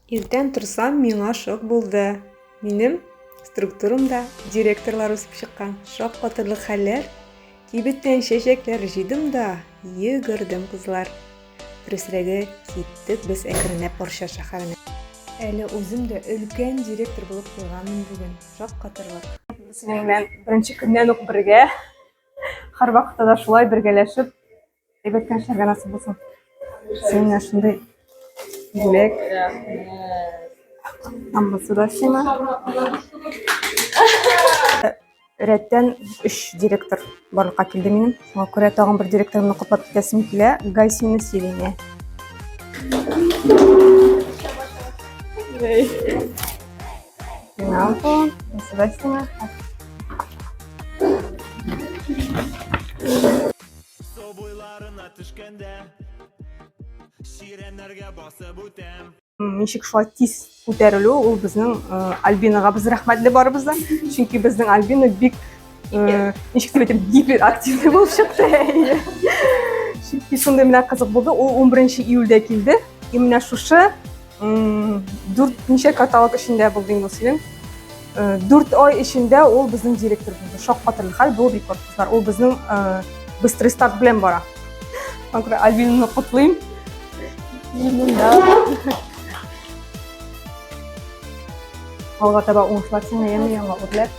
Иртен турсам, миңа шок булды. Минем структурамда директорлар үсеп чыккан. Шок катырлык хәлләр. Кибеттән чәчәкләр җыйдым да, йөгердем кызлар. Дөресрәге, киттек без әкренләп Орча шәһәренә. Әле үзем дә өлкән директор булып куйганмын бүген. Шок катырлык. Синең белән беренче көннән үк бергә, һәрвакытта да шулай бергәләшеп, әйбәт эшләргә насыйп булсын. Сиңа шундый бүләк. Амбасы да сиңа. Рәттән 3 директор барлыкка килде минем. Шуңа күрә тагын бер директорымны каплап китәсем килә. Гайсинны сөйләмә. Финалко, насыйп Собойларына төшкәндә ширәннәргә басып үтәм. Ничек шулай тиз күтәрелү, ул безнең Альбинага без рәхмәтле барыбыз да. Чөнки безнең Альбина бик ничек дип әйтим, гиперактивный булып чыкты. Чөнки шундый менә кызык булды. Ул 11 июльдә килде. И менә шушы 4 ничә каталог эчендә булды инде синең. 4 ай эчендә ул безнең директор булды. Шок катырлык хәл бу бик кызлар. Ул безнең быстрый старт белән бара. Агра Альбинаны котлыйм. Алга таба уңышлар сиңа яңа урлар.